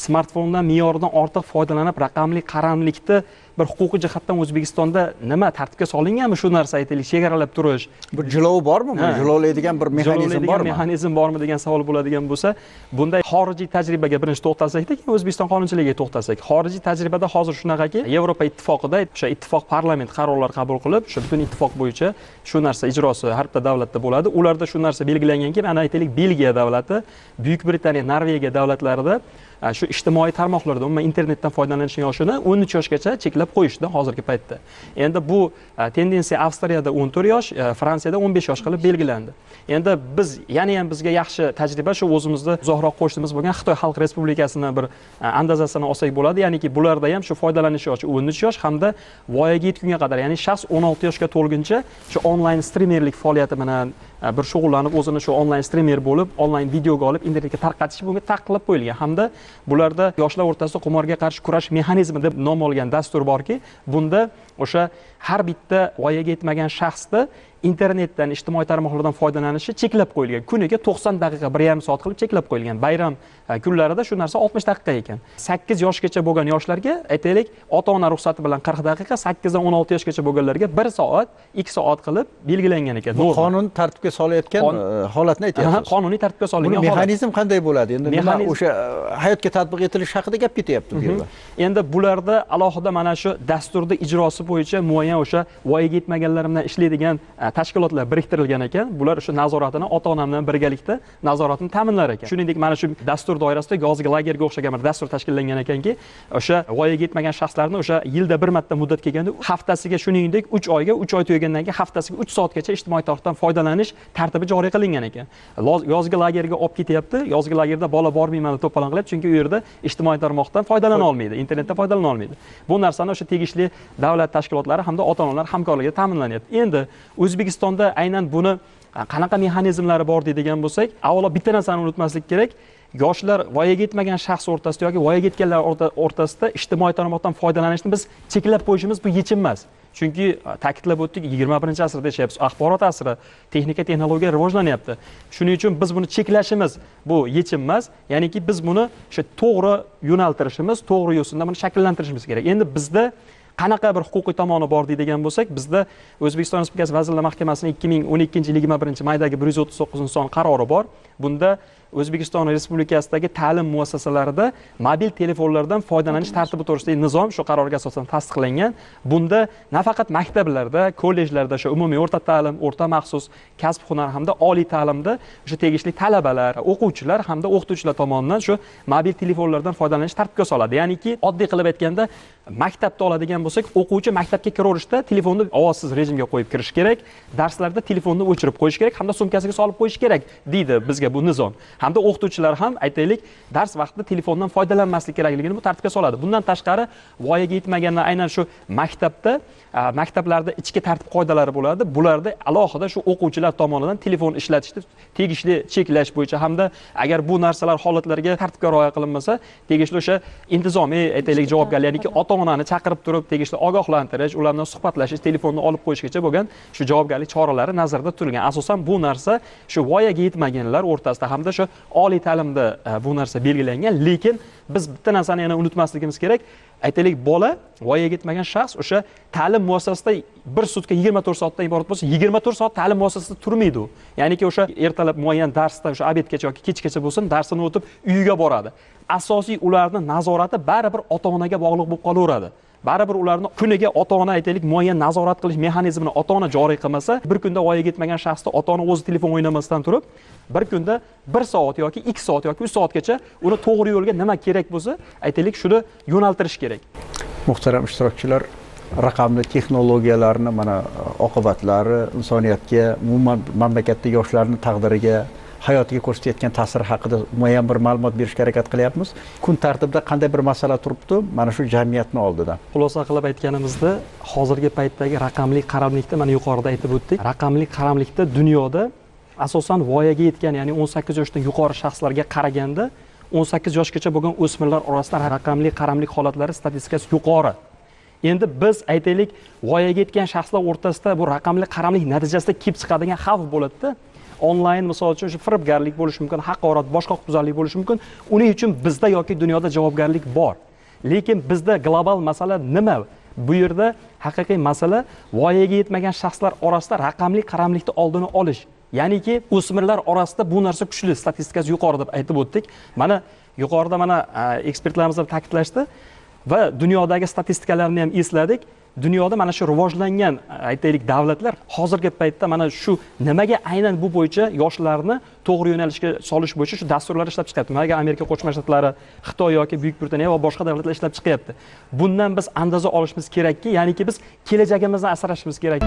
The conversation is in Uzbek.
smartfondan me'yoridan ortiq foydalanib raqamli qaramlikni bir huquqiy jihatdan O'zbekistonda nima tartibga solinganmi shu narsa aytaylik chegaralab turish bir jilovi bormi? Jilovlaydigan bir mexanizm bormi? Mexanizm bormi degan savol bo'ladigan bo'lsa, bunday xorijiy tajribaga birinchi to'xtalsak-da, keyin O'zbekiston qonunchiligiga to'xtalsak. Xorijiy tajribada hozir shunaqaki, Yevropa ittifoqida o'sha ittifoq parlament qarorlar qabul qilib, o'sha butun ittifoq bo'yicha shu narsa ijrosi har bitta davlatda bo'ladi. Ularda shu narsa belgilanganki, ana aytaylik Belgiya davlati, Buyuk Britaniya, Norvegiya davlatlarida shu ijtimoiy tarmoqlarda umuman internetdan foydalanish yoshini 13 yoshgacha cheklab qo'yishdi hozirgi paytda. Endi bu tendensiya Avstriyada 14 yosh, Fransiyada 15 yosh qilib belgilandi. Endi biz yana ham bizga yaxshi tajriba shu o'zimizda uzoqroq qo'shnimiz bo'lgan Xitoy Xalq Respublikasining bir andazasini olsak bo'ladi. Ya'niki bularda ham shu foydalanish yoshi 13 yosh hamda voyaga yetgunga qadar, ya'ni shaxs 16 yoshga to'lguncha shu onlayn streamerlik faoliyati bilan bir shug'ullanib, o'zini shu onlayn streamer bo'lib, onlayn videoga olib internetga tarqatish bunga taqiqlab qo'yilgan hamda bularda yoshlar o'rtasida qimorga qarshi kurash mexanizmi deb nom olgan dastur borki, bunda o'sha har bitta voyaga yetmagan shaxsda internetdan, ijtimoiy tarmoqlardan foydalanishi cheklab qo'yilgan. Kuniga 90 daqiqa, 1,5 soat qilib cheklab qo'yilgan. Bayram kunlarida shu narsa 60 daqiqa ekan. 8 yoshgacha bo'lgan yoshlarga aytaylik, ota-ona ruxsati bilan 40 daqiqa, 8 dan 16 yoshgacha bo'lganlarga 1 soat, 2 soat qilib belgilangan ekan. Bu qonun tartibga solayotgan holatni aytyapsiz. Qonuniy tartibga solingan holat. Mexanizm qanday bo'ladi? Endi nima o'sha hayotga tatbiq etilishi haqida gap ketyapti bu yerda. Endi bularda alohida mana shu dasturda ijrosi bo'yicha muayyan o'sha voyaga yetmaganlar bilan ishlaydigan tashkilotlar biriktirilgan ekan. Bular o'sha nazoratini ota-ona bilan birgalikda nazoratini ta'minlar ekan. Shuningdek, mana shu dastur doirasida yozgi lagerga o'xshagan bir dastur tashkillangan ekanki, o'sha voyaga yetmagan shaxslarni o'sha yilda bir marta muddat kelganda haftasiga shuningdek 3 oyga, 3 oy tugagandan keyin haftasiga 3 soatgacha ijtimoiy tarmoqdan foydalanish tartibi joriy qilingan ekan. Yozgi lagerga olib ketyapti. Yozgi lagerda bola bormayman deb to'polon qilyapti, chunki u yerda ijtimoiy tarmoqdan foydalana olmaydi, internetdan foydalana olmaydi. Bu narsani o'sha tegishli davlat tashkilotlari hamda ota-onalar hamkorligida ta'minlanyapti. Endi O'zbekistonda aynan buni qanaqa mexanizmlari bor deydigan bo'lsak, avvalo bitta narsani unutmaslik kerak. Yoshlar voyaga yetmagan shaxs o'rtasida yoki voyaga yetganlar o'rtasida ijtimoiy tarmoqdan foydalanishni biz cheklab qo'yishimiz bu yechim emas. Chunki ta'kidlab o'tdik, 21-asrda yashayapmiz, axborot asri, texnika, texnologiya rivojlanyapti. Shuning uchun biz buni cheklashimiz bu yechim emas, ya'niki biz buni o'sha to'g'ri yo'naltirishimiz, to'g'ri yo'sinda buni shakllantirishimiz kerak. Endi bizda qanaqa bir huquqiy tomoni bor deydigan bo'lsak, bizda O'zbekiston Respublikasi Vazirlar Mahkamasining 2012-yil 21-maydagi 139-son qarori bor. Bunda O'zbekiston Respublikasidagi ta'lim muassasalarida mobil telefonlardan foydalanish tartibi to'g'risidagi nizom shu qarorga asosan tasdiqlangan. Bunda nafaqat maktablarda, kollejlarda, shu umumiy o'rta ta'lim, o'rta maxsus, kasb hunar hamda oliy ta'limda o'sha tegishli talabalar, o'quvchilar hamda o'qituvchilar tomonidan shu mobil telefonlardan foydalanish tartibga soladi. Ya'niki, oddiy qilib aytganda, maktabda oladigan bo'lsak, o'quvchi maktabga kiraverishda telefonni ovozsiz rejimga qo'yib kirish kerak, darslarda telefonni o'chirib qo'yish kerak hamda sumkasiga solib qo'yish kerak deydi bizga bu nizom. Hamda o'qituvchilar ham aytaylik, dars vaqtida telefondan foydalanmaslik kerakligini bu tartibga soladi. Bundan tashqari, voyaga yetmaganlar aynan shu maktabda, maktablarda ichki tartib qoidalari bo'ladi. Bularda alohida shu o'quvchilar tomonidan telefon ishlatishni tegishli cheklash bo'yicha hamda agar bu narsalar holatlarga tartibga rioya qilinmasa, tegishli o'sha intizomiy aytaylik javobgarlik, ya'ni ota-onani chaqirib turib tegishli ogohlantirish, ular bilan suhbatlashish, telefonni olib qo'yishgacha bo'lgan shu javobgarlik choralari nazarda tutilgan. Asosan bu narsa shu voyaga yetmaganlar o'rtasida hamda shu oliy ta'limda bu narsa belgilangan, lekin biz bitta narsani yana unutmasligimiz kerak. Aytaylik, bola, voyaga yetmagan shaxs o'sha ta'lim muassasasida bir sutka 24 soatdan iborat bo'lsa, 24 soat ta'lim muassasasida turmaydi u. Ya'niki o'sha ertalab muayyan darsda o'sha obedgacha yoki kechgacha bo'lsin, darsini o'tib uyiga boradi. Asosiy ularning nazorati baribir ota-onaga bog'liq bo'lib qolaveradi. Baribir ularni kuniga ota-ona aytaylik muayyan nazorat qilish mexanizmini ota-ona joriy qilmasa, bir kunda voyaga yetmagan shaxsda ota-ona o'zi telefon o'ynamasdan turib, bir kunda 1 soat yoki 2 soat yoki 3 soatgacha uni to'g'ri yo'lga nima kerak bo'lsa, aytaylik shuni yo'naltirish kerak. Muhtaram ishtirokchilar, raqamli texnologiyalarni mana oqibatlari insoniyatga, umuman mamlakatda yoshlarning taqdiriga, hayotiga ko'rsatayotgan ta'siri haqida muayyan bir ma'lumot berishga harakat qilyapmiz. Kun tartibida qanday bir masala turibdi mana shu jamiyatning oldida? Xulosa qilib aytganimizda, hozirgi paytdagi raqamli qaramlikda mana yuqorida aytib o'tdik. Raqamli qaramlikda dunyoda asosan voyaga yetgan, ya'ni 18 yoshdan yuqori shaxslarga qaraganda 18 yoshgacha bo'lgan o'smirlar orasida raqamli qaramlik holatlari statistikasi yuqori. Endi biz aytaylik, voyaga yetgan shaxslar o'rtasida bu raqamli qaramlik natijasida kelib chiqadigan xavf bo'ladi-da. onlayn misol uchun shu firibgarlik bo'lishi mumkin, haqorat, boshqa huquqbuzarlik bo'lishi mumkin. Uning uchun bizda yoki dunyoda javobgarlik bor. Lekin bizda global masala nima? Bu yerda haqiqiy masala voyaga yetmagan shaxslar orasida raqamli qaramlikni oldini olish. Ya'niki o'smirlar orasida bu narsa kuchli, statistikasi yuqori deb aytib o'tdik. Mana yuqorida ekspertlarimiz ham ta'kidlashdi va dunyodagi statistikalarni ham esladik. Dunyoda mana shu rivojlangan aytaylik davlatlar hozirgi paytda mana shu nimaga aynan bu bo'yicha yoshlarni to'g'ri yo'nalishga solish bo'yicha shu dasturlar ishlab chiqyapti. Nimaga Amerika Qo'shma Shtatlari, Xitoy yoki Buyuk Britaniya va boshqa davlatlar ishlab chiqyapti. Bundan biz andoza olishimiz kerakki, ya'niki biz kelajagimizni asrashimiz kerak.